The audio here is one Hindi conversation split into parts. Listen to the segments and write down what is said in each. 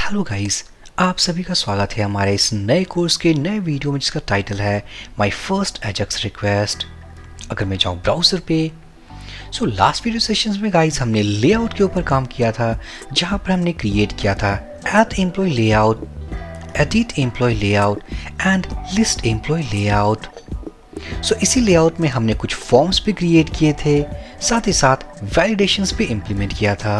हेलो गाइस, आप सभी का स्वागत है हमारे इस नए कोर्स के नए वीडियो में जिसका टाइटल है माय फर्स्ट एजेक्स रिक्वेस्ट। अगर मैं जाऊँ ब्राउज़र पे, लास्ट वीडियो सेशंस में गाइस हमने लेआउट के ऊपर काम किया था, जहाँ पर हमने क्रिएट किया था add employ layout, edit employ layout and list employ layout. इसी लेआउट में हमने कुछ फॉर्म्स भी क्रिएट किए थे, साथ ही साथ वैलिडेशंस भी इम्प्लीमेंट किया था।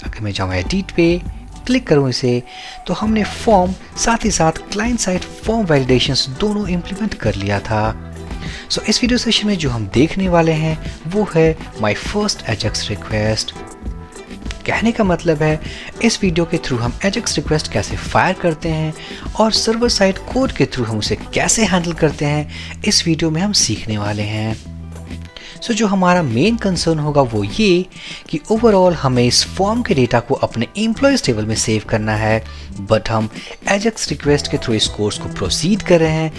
अगर मैं जाऊँ एडिट पे, क्लिक करूँ इसे, तो हमने फॉर्म साथ ही साथ क्लाइंट साइड फॉर्म वैलिडेशंस दोनों इम्प्लीमेंट कर लिया था। इस वीडियो सेशन में जो हम देखने वाले हैं वो है माय फर्स्ट एजेक्स रिक्वेस्ट। कहने का मतलब है इस वीडियो के थ्रू हम एजेक्स रिक्वेस्ट कैसे फायर करते हैं और सर्वर साइड कोड के थ्रू हम उसे कैसे हैंडल करते हैं, इस वीडियो में हम सीखने वाले हैं। जो हमारा मेन कंसर्न होगा वो ये कि ओवरऑल हमें इस फॉर्म के डेटा को अपने एम्प्लॉयज टेबल में सेव करना है, बट हम एजेक्स रिक्वेस्ट के थ्रू इस कोर्स को प्रोसीड कर रहे हैं।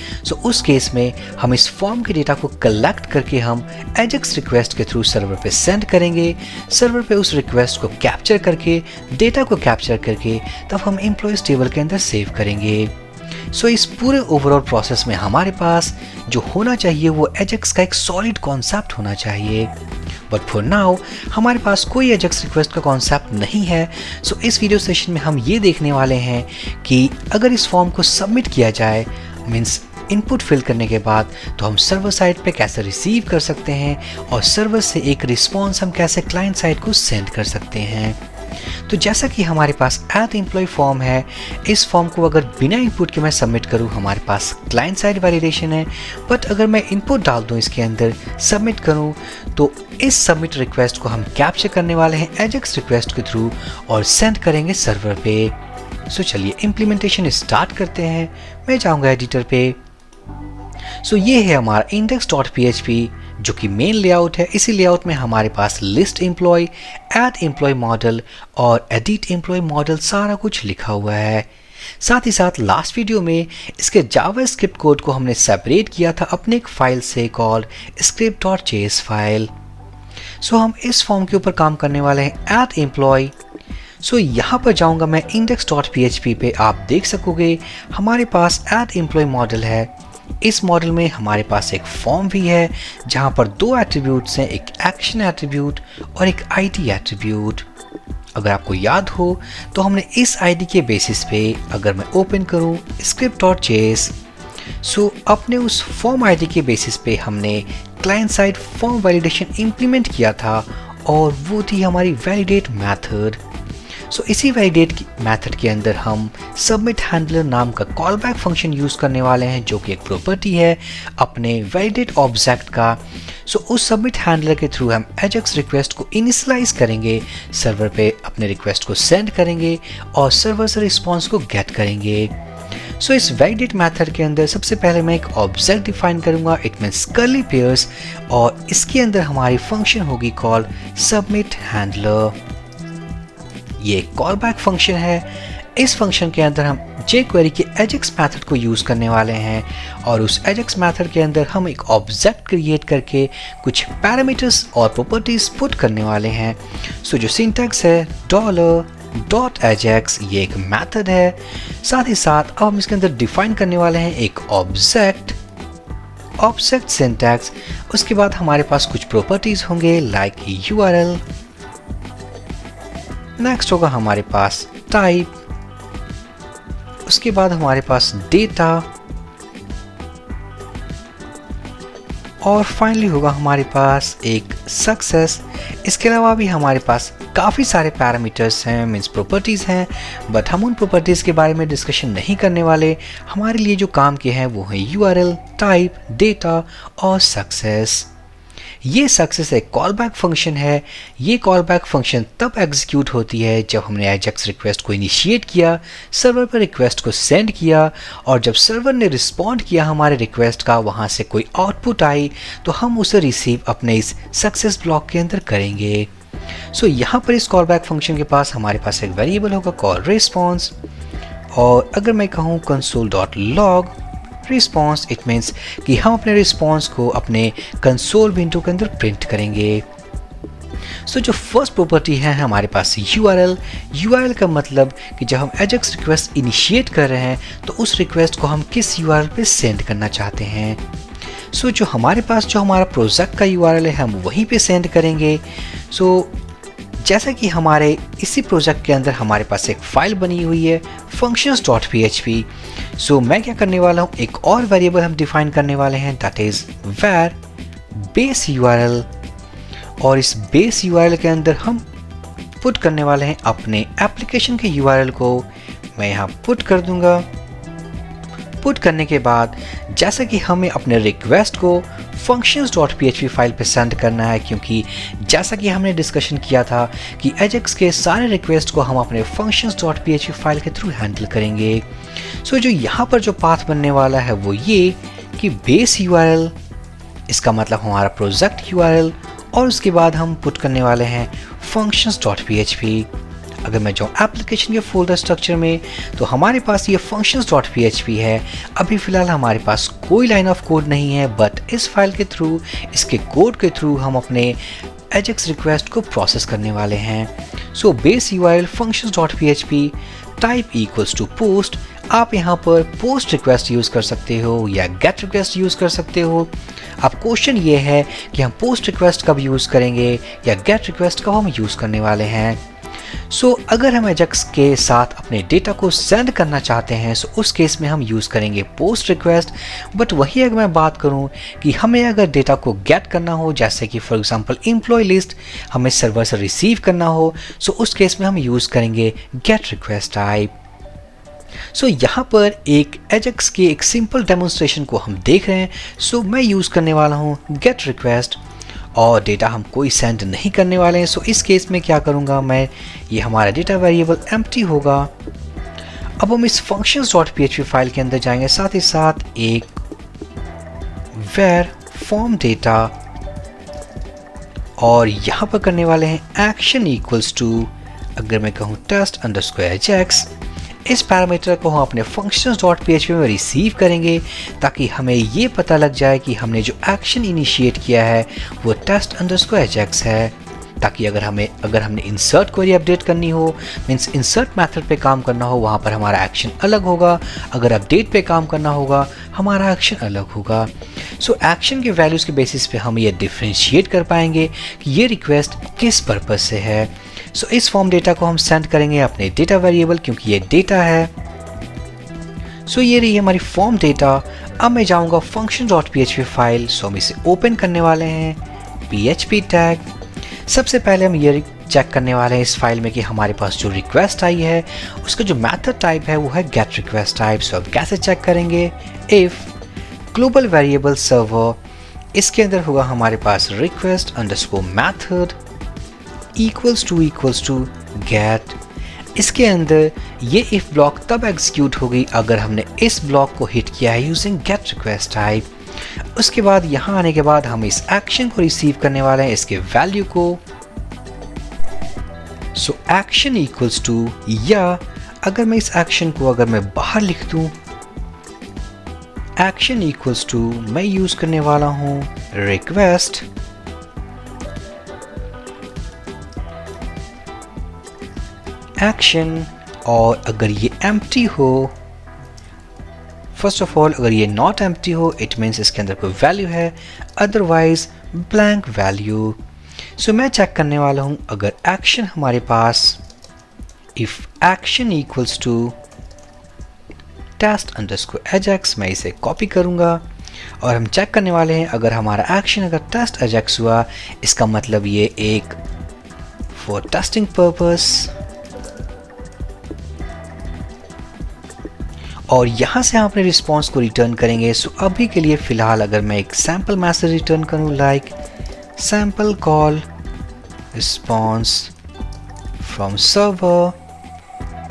उस केस में हम इस फॉर्म के डेटा को कलेक्ट करके हम एजेक्स रिक्वेस्ट के थ्रू सर्वर पे सेंड करेंगे। सर्वर पे उस रिक्वेस्ट को कैप्चर करके, डेटा को कैप्चर करके तब हम एम्प्लॉयज टेबल के अंदर सेव करेंगे। इस पूरे ओवरऑल प्रोसेस में हमारे पास जो होना चाहिए वो एजेक्स का एक सॉलिड कॉन्सेप्ट होना चाहिए, बट फॉर नाउ हमारे पास कोई एजेक्स रिक्वेस्ट का कॉन्सेप्ट नहीं है। इस वीडियो सेशन में हम ये देखने वाले हैं कि अगर इस फॉर्म को सबमिट किया जाए, मीन्स इनपुट फिल करने के बाद, तो हम सर्वर साइड पे कैसे रिसीव कर सकते हैं और सर्वर से एक रिस्पॉन्स हम कैसे क्लाइंट साइड को सेंड कर सकते हैं। तो जैसा कि हमारे पास ऐड एम्प्लॉय फॉर्म है, इस फॉर्म को अगर बिना इनपुट के मैं सबमिट करूं, हमारे पास क्लाइंट साइड वैलिडेशन है, बट अगर मैं इनपुट डाल दूं इसके अंदर, सबमिट करूं, तो इस सबमिट रिक्वेस्ट को हम कैप्चर करने वाले हैं एजेक्स रिक्वेस्ट के थ्रू और सेंड करेंगे सर्वर पे। चलिए इम्प्लीमेंटेशन स्टार्ट करते हैं। मैं जाऊंगा एडिटर पे। ये है हमारा index.php जो कि मेन लेआउट है। इसी लेआउट में हमारे पास list employ, add employ model और एडिट एम्प्लॉय मॉडल सारा कुछ लिखा हुआ है। साथ ही साथ लास्ट वीडियो में इसके जावास्क्रिप्ट कोड को हमने सेपरेट किया था अपने एक फाइल से कॉल्ड script.js फाइल। हम इस फॉर्म के ऊपर काम करने वाले हैं ऐड एम्प्लॉय। यहाँ पर जाऊंगा मैं index.php पे, आप देख सकोगे हमारे पास ऐड एम्प्लॉय मॉडल है। इस मॉडल में हमारे पास एक फॉर्म भी है जहां पर दो एट्रीब्यूट्स हैं, एक एक्शन एट्रीब्यूट और एक आईडी एट्रीब्यूट। अगर आपको याद हो तो हमने इस आईडी के बेसिस पे, अगर मैं ओपन करूं script.js, अपने उस फॉर्म आईडी के बेसिस पे हमने client side form validation implement किया था और वो थी हमारी वैलिडेट मेथड। इसी वैलिडेट मेथड के अंदर हम सबमिट हैंडलर नाम का कॉल बैक फंक्शन यूज़ करने वाले हैं, जो कि एक प्रॉपर्टी है अपने वैलिडेट ऑब्जेक्ट का। उस सबमिट हैंडलर के थ्रू हम एजेक्स रिक्वेस्ट को इनिशियलाइज करेंगे, सर्वर पे अपने रिक्वेस्ट को सेंड करेंगे और सर्वर से रिस्पॉन्स को गेट करेंगे। इस वैलिडेट मेथड के अंदर सबसे पहले मैं एक ऑब्जेक्ट डिफाइन करूंगा, इट मींस कर्ली पेयर्स, और इसके अंदर हमारी फंक्शन होगी कॉल सबमिट हैंडलर। ये कॉल बैक फंक्शन है। इस फंक्शन के अंदर हम jQuery के एजेक्स मेथड को यूज़ करने वाले हैं और उस एजेक्स मेथड के अंदर हम एक ऑब्जेक्ट क्रिएट करके कुछ पैरामीटर्स और प्रॉपर्टीज पुट करने वाले हैं। जो सिंटैक्स है $.ajax, ये एक मेथड है। साथ ही साथ अब हम इसके अंदर डिफाइन करने वाले हैं एक ऑब्जेक्ट सिंटैक्स। उसके बाद हमारे पास कुछ प्रॉपर्टीज होंगे लाइक URL। नेक्स्ट होगा हमारे पास टाइप, उसके बाद हमारे पास डेटा और फाइनली होगा हमारे पास एक सक्सेस। इसके अलावा भी हमारे पास काफ़ी सारे पैरामीटर्स हैं, मीन्स प्रॉपर्टीज़ हैं, बट हम उन प्रॉपर्टीज़ के बारे में डिस्कशन नहीं करने वाले। हमारे लिए जो काम के हैं वो है URL, टाइप, डेटा और सक्सेस। ये सक्सेस एक कॉल बैक फंक्शन है। ये कॉल बैक फंक्शन तब एग्जीक्यूट होती है जब हमने एजेक्स रिक्वेस्ट को इनिशिएट किया, सर्वर पर रिक्वेस्ट को सेंड किया और जब सर्वर ने रिस्पॉन्ड किया हमारे रिक्वेस्ट का, वहाँ से कोई आउटपुट आई तो हम उसे रिसीव अपने इस सक्सेस ब्लॉक के अंदर करेंगे। यहाँ पर इस कॉल बैक फंक्शन के पास हमारे पास एक वेरिएबल होगा कॉल रिस्पॉन्स, और अगर मैं कहूँ console.log रिस्पॉन्स, इट मीन्स कि हम अपने रिस्पॉन्स को अपने कंसोल विंडो के अंदर प्रिंट करेंगे। सो जो फर्स्ट प्रॉपर्टी है हमारे पास URL। URL का मतलब कि जब हम AJAX रिक्वेस्ट इनिशिएट कर रहे हैं तो उस रिक्वेस्ट को हम किस URL पे सेंड करना चाहते हैं। सो जो हमारे पास जो हमारा प्रोजेक्ट का URL है हम वहीं पे सेंड करेंगे। सो जैसा कि हमारे इसी प्रोजेक्ट के अंदर हमारे पास एक फाइल बनी हुई है functions.php। सो मैं क्या करने वाला हूँ, एक और वेरिएबल हम डिफाइन करने वाले हैं, that is var base URL। और इस बेस URL के अंदर हम पुट करने वाले हैं अपने एप्लीकेशन के URL को। मैं यहाँ पुट कर दूंगा। पुट करने के बाद जैसा कि हमें अपने रिक्वेस्ट को functions.php फाइल पे सेंड करना है, क्योंकि जैसा कि हमने डिस्कशन किया था कि AJAX के सारे रिक्वेस्ट को हम अपने functions.php फाइल के थ्रू हैंडल करेंगे। सो जो यहाँ पर जो पाथ बनने वाला है वो ये कि बेस URL, इसका मतलब हमारा प्रोजेक्ट URL, और उसके बाद हम पुट करने वाले हैं functions.php। अगर मैं जाऊँ एप्लीकेशन के फोल्डर स्ट्रक्चर में तो हमारे पास ये functions.php है। अभी फ़िलहाल हमारे पास कोई लाइन ऑफ कोड नहीं है, बट इस फाइल के थ्रू, इसके कोड के थ्रू हम अपने AJAX रिक्वेस्ट को प्रोसेस करने वाले हैं। So base URL functions.php type equals to post. आप यहाँ पर पोस्ट रिक्वेस्ट यूज़ कर सकते हो या गेट रिक्वेस्ट यूज़ कर सकते हो। अब क्वेश्चन ये है कि हम पोस्ट रिक्वेस्ट कब यूज़ करेंगे या गेट रिक्वेस्ट कब हम यूज़ करने वाले हैं। सो अगर हम AJAX के साथ अपने डेटा को सेंड करना चाहते हैं सो उस केस में हम यूज़ करेंगे पोस्ट रिक्वेस्ट। बट वही अगर मैं बात करूं कि हमें अगर डेटा को गेट करना हो, जैसे कि फॉर एग्जांपल एम्प्लॉय लिस्ट हमें सर्वर से रिसीव करना हो, सो उस केस में हम यूज़ करेंगे गेट रिक्वेस्ट टाइप। सो यहाँ पर एक AJAX के एक सिंपल डेमोन्स्ट्रेशन को हम देख रहे हैं। सो मैं यूज़ करने वाला हूँ गेट रिक्वेस्ट, और डेटा हम कोई सेंड नहीं करने वाले हैं। सो इस केस में क्या करूँगा मैं, ये हमारा डेटा वेरिएबल एम्प्टी होगा। अब हम इस functions.php फाइल के अंदर जाएंगे, साथ ही साथ एक var form data, और यहाँ पर करने वाले हैं एक्शन इक्वल्स टू, अगर मैं कहूँ test_AJAX। इस पैरामीटर को हम अपने functions.php में रिसीव करेंगे ताकि हमें ये पता लग जाए कि हमने जो एक्शन इनिशिएट किया है वो test_AJAX है, ताकि अगर हमने इंसर्ट क्वेरी अपडेट करनी हो, मीन्स इंसर्ट मेथड पे काम करना हो, वहाँ पर हमारा एक्शन अलग होगा। अगर अपडेट पे काम करना होगा हमारा एक्शन अलग होगा। सो एक्शन के वैल्यूज़ के बेसिस पे हम ये डिफ्रेंशिएट कर पाएंगे कि ये रिक्वेस्ट किस पर्पस से है। सो इस फॉर्म डेटा को हम सेंड करेंगे अपने डेटा वेरिएबल, क्योंकि ये डेटा है। सो ये रही हमारी फॉर्म डेटा। अब मैं जाऊंगा functions.php फाइल। सो हम इसे ओपन करने वाले हैं, PHP टैग। सबसे पहले हम ये चेक करने वाले हैं इस फाइल में कि हमारे पास जो रिक्वेस्ट आई है उसका जो मेथड टाइप है वो है गेट रिक्वेस्ट टाइप। सो अब कैसे चेक करेंगे, इफ ग्लोबल वेरिएबल सर्वर, इसके अंदर होगा हमारे पास request_method इक्वल्स टू गेट। इसके अंदर ये इफ ब्लॉक तब एग्जीक्यूट होगी अगर हमने इस ब्लॉक को हिट किया है यूजिंग गेट रिक्वेस्ट टाइप। उसके बाद यहाँ आने के बाद हम इस एक्शन को रिसीव करने वाले हैं, इसके वैल्यू को। सो एक्शन इक्वल्स टू, या अगर मैं इस एक्शन को अगर मैं बाहर लिख दूं, एक्शन इक्वल्स टू मैं यूज करने वाला हूं रिक्वेस्ट एक्शन। और अगर ये एम्प्टी हो, फर्स्ट ऑफ ऑल अगर ये नॉट एम्प्टी हो इट मीन्स इसके अंदर कोई वैल्यू है, अदरवाइज ब्लैंक वैल्यू। सो मैं चेक करने वाला हूं अगर एक्शन हमारे पास, if action equals to test_AJAX, मैं इसे कॉपी करूंगा और हम चेक करने वाले हैं अगर हमारा एक्शन अगर test_AJAX हुआ, इसका मतलब ये एक फॉर टेस्टिंग पर्पस। और यहाँ से हम अपने रिस्पॉन्स को रिटर्न करेंगे। सो अभी के लिए फ़िलहाल अगर मैं एक सैम्पल मैसेज रिटर्न करूँ like sample call response from server,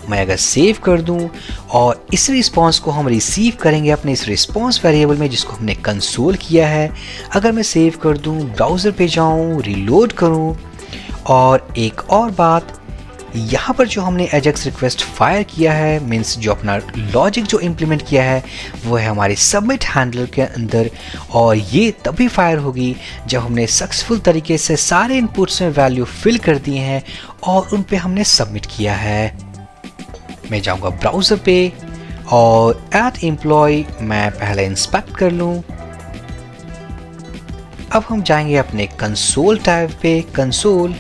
मैं अगर सेव कर दूं और इस रिस्पॉन्स को हम रिसीव करेंगे अपने इस रिस्पॉन्स वेरिएबल में जिसको हमने कंसोल किया है। अगर मैं सेव कर दूं, ब्राउज़र पे जाऊं, रीलोड करूं, और एक और बात यहाँ पर जो हमने एजेक्स रिक्वेस्ट फायर किया है, मीन्स जो अपना लॉजिक जो इम्प्लीमेंट किया है वो है हमारे सबमिट हैंडलर के अंदर, और ये तभी फायर होगी जब हमने सक्सेसफुल तरीके से सारे इनपुट्स में वैल्यू फिल कर दिए हैं और उन पे हमने सबमिट किया है। मैं जाऊँगा ब्राउज़र पे और एट एम्प्लॉय मैं पहले इंस्पेक्ट कर लूँ। अब हम जाएंगे अपने कंसोल टैब पे, कंसोल।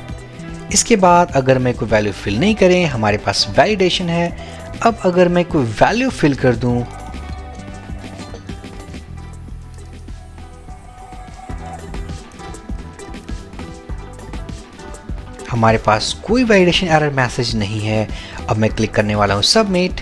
इसके बाद अगर मैं कोई वैल्यू फिल नहीं करें, हमारे पास वैलिडेशन है। अब अगर मैं कोई वैल्यू फिल कर दूं, हमारे पास कोई वैलिडेशन एरर मैसेज नहीं है। अब मैं क्लिक करने वाला हूं सबमिट।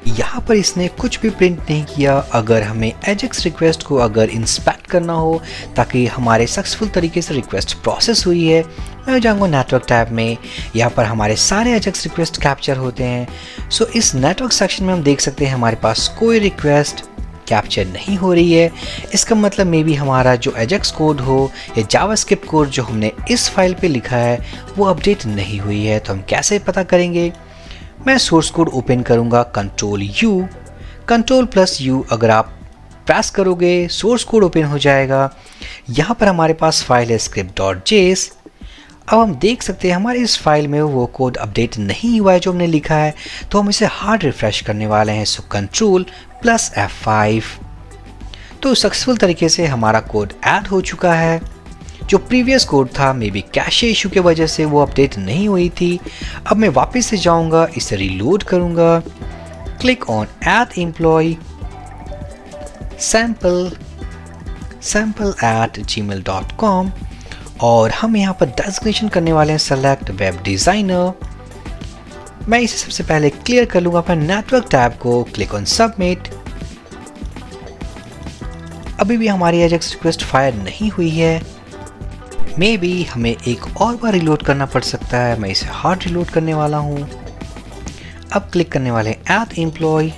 यहाँ पर इसने कुछ भी प्रिंट नहीं किया। अगर हमें एजेक्स रिक्वेस्ट को अगर इंस्पेक्ट करना हो ताकि हमारे सक्सेसफुल तरीके से रिक्वेस्ट प्रोसेस हुई है, मैं जाऊँगा नेटवर्क टैब में। यहाँ पर हमारे सारे एजेक्स रिक्वेस्ट कैप्चर होते हैं। सो इस नेटवर्क सेक्शन में हम देख सकते हैं हमारे पास कोई रिक्वेस्ट कैप्चर नहीं हो रही है। इसका मतलब मे बी हमारा जो एजेक्स कोड हो या जावास्क्रिप्ट कोड जो हमने इस फाइल पे लिखा है वो अपडेट नहीं हुई है। तो हम कैसे पता करेंगे? मैं सोर्स कोड ओपन करूंगा, कंट्रोल+U अगर आप प्रेस करोगे सोर्स कोड ओपन हो जाएगा। यहाँ पर हमारे पास फाइल है script.js। अब हम देख सकते हैं हमारे इस फाइल में वो कोड अपडेट नहीं हुआ है जो हमने लिखा है, तो हम इसे हार्ड रिफ्रेश करने वाले हैं। सो Ctrl+F5। तो सक्सेसफुल तरीके से हमारा कोड ऐड हो चुका है। जो प्रीवियस कोड था मे बी कैशे इशू की वजह से वो अपडेट नहीं हुई थी। अब मैं वापस से जाऊंगा, इसे रीलोड करूंगा, click on add employ, sample@gmail.com, और हम यहाँ पर डेजिग्नेशन करने वाले हैं सेलेक्ट वेब डिज़ाइनर। मैं इसे सबसे पहले क्लियर कर लूँगा अपने नेटवर्क टैब को, क्लिक ऑन सबमिट। अभी भी हमारी एजेक्स रिक्वेस्ट फायर नहीं हुई है। मे बी हमें एक और बार रिलोड करना पड़ सकता है। मैं इसे हार्ड रिलोड करने वाला हूँ। अब क्लिक करने वाले ऐड एम्प्लॉय,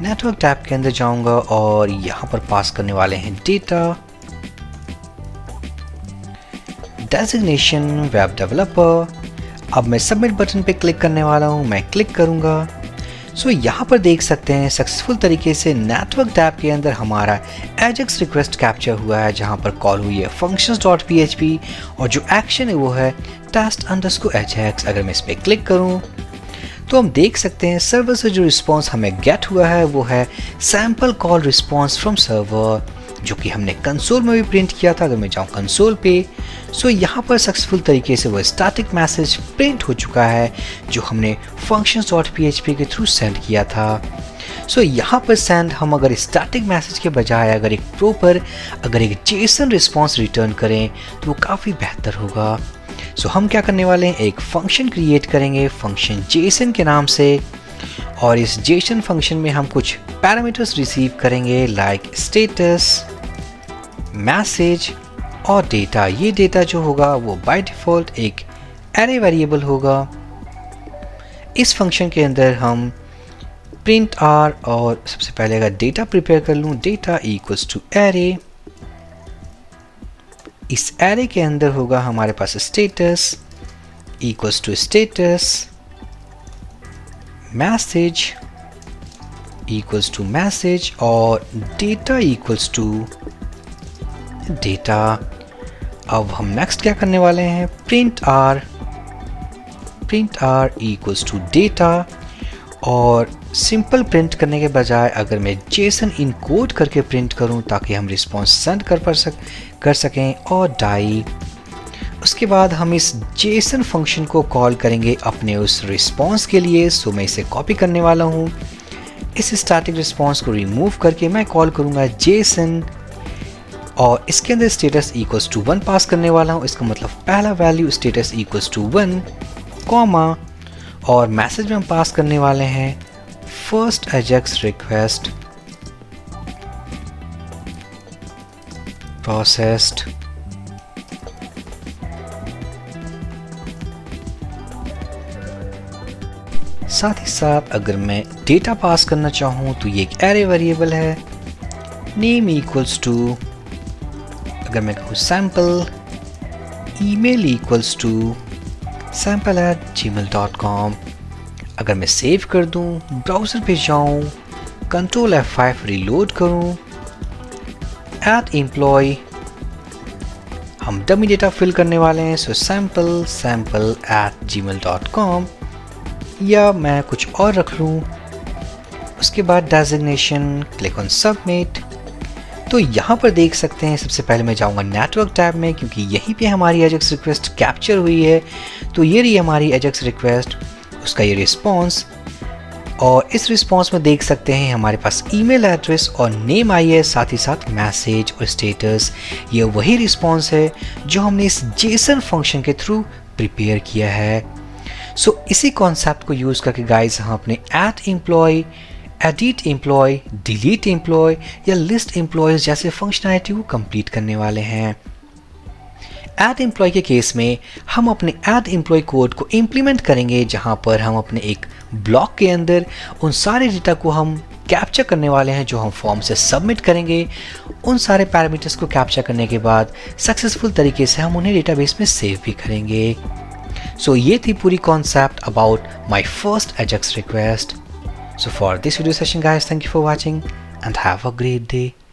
नेटवर्क टैब के अंदर जाऊंगा और यहाँ पर पास करने वाले हैं डेटा, डेजिग्नेशन वेब डेवलपर। अब मैं सबमिट बटन पे क्लिक करने वाला हूँ, मैं क्लिक करूँगा। सो यहाँ पर देख सकते हैं सक्सेसफुल तरीके से नेटवर्क टैब के अंदर हमारा एजेक्स रिक्वेस्ट कैप्चर हुआ है, जहाँ पर कॉल हुई है functions.php और जो एक्शन है वो है test_ajax। अगर मैं इस पर क्लिक करूँ तो हम देख सकते हैं सर्वर से जो रिस्पॉन्स हमें गेट हुआ है वो है sample call response from server, जो कि हमने कंसोल में भी प्रिंट किया था। अगर मैं जाऊँ कंसोल पे, सो यहाँ पर सक्सेसफुल तरीके से वो स्टैटिक मैसेज प्रिंट हो चुका है जो हमने functions.php के थ्रू सेंड किया था। सो यहाँ पर सेंड हम अगर स्टैटिक मैसेज के बजाय अगर एक जेसन रिस्पॉन्स रिटर्न करें तो वो काफ़ी बेहतर होगा। सो हम क्या करने वाले हैं, एक फंक्शन क्रिएट करेंगे फंक्शन जेसन के नाम से, और इस जेसन फंक्शन में हम कुछ पैरामीटर्स रिसीव करेंगे लाइक स्टेटस, मैसेज और डेटा। ये डेटा जो होगा वो बाय डिफ़ॉल्ट एक एरे वेरिएबल होगा। इस फंक्शन के अंदर हम प्रिंट आर, और सबसे पहले अगर डेटा प्रिपेयर कर लूँ, डेटा इक्वल्स टू एरे। इस एरे के अंदर होगा हमारे पास status equals to status, message equals to message और डेटा इक्वल्स टू डेटा। अब हम नेक्स्ट क्या करने वाले हैं, print r equals to data, और सिंपल प्रिंट करने के बजाय अगर मैं जेसन इनकोड करके प्रिंट करूं ताकि हम रिस्पॉन्स सेंड कर सकें, और डाई। उसके बाद हम इस जेसन फंक्शन को कॉल करेंगे अपने उस रिस्पॉन्स के लिए। सो मैं इसे कॉपी करने वाला हूँ। इस स्टैटिक रिस्पॉन्स को रिमूव करके मैं कॉल करूँगा जेसन, और इसके अंदर स्टेटस इक्वल्स टू 1 पास करने वाला हूँ। इसका मतलब पहला value status equals to 1, comma, और मैसेज में हम पास करने वाले हैं फर्स्ट एजेक्स रिक्वेस्ट प्रोसेस्ड। साथ ही साथ अगर मैं डेटा पास करना चाहूँ तो ये एक एरे वेरिएबल है, नेम इक्वल्स टू अगर मैं कहूँ sample email equals to sample@gmail.com, अगर मैं सेव कर दूं, ब्राउज़र पे जाऊं, Ctrl F5 रीलोड करूं, एड एम्प्लॉय, हम डमी डेटा फिल करने वाले हैं, सो sample@gmail.com, या मैं कुछ और रख लूं, उसके बाद डेजिग्नेशन, क्लिक ऑन सबमिट। तो यहाँ पर देख सकते हैं, सबसे पहले मैं जाऊँगा नेटवर्क टैब में, क्योंकि यहीं पे हमारी एजेक्स रिक्वेस्ट कैप्चर हुई है। तो ये रही हमारी एजेक्स रिक्वेस्ट, उसका ये रिस्पॉन्स, और इस रिस्पॉन्स में देख सकते हैं हमारे पास ईमेल एड्रेस और नेम आई है, साथ ही साथ मैसेज और स्टेटस। ये वही रिस्पॉन्स है जो हमने इस जेसन फंक्शन के थ्रू प्रिपेयर किया है। सो इसी कॉन्सेप्ट को यूज़ करके गाइज हम अपने add employ, edit employ, delete employ या लिस्ट एम्प्लॉयज़ जैसे फंक्शनैलिटी को कंप्लीट करने वाले हैं। ऐड एम्प्लॉय के केस में हम अपने ऐड एम्प्लॉय कोड को इम्प्लीमेंट करेंगे, जहां पर हम अपने एक ब्लॉक के अंदर उन सारे डेटा को हम कैप्चर करने वाले हैं जो हम फॉर्म से सबमिट करेंगे। उन सारे पैरामीटर्स को कैप्चर करने के बाद सक्सेसफुल तरीके से हम उन्हें डेटाबेस में सेव भी करेंगे। सो ये थी पूरी concept about my first Ajax request. So for this video session guys, thank you for watching and have a great day.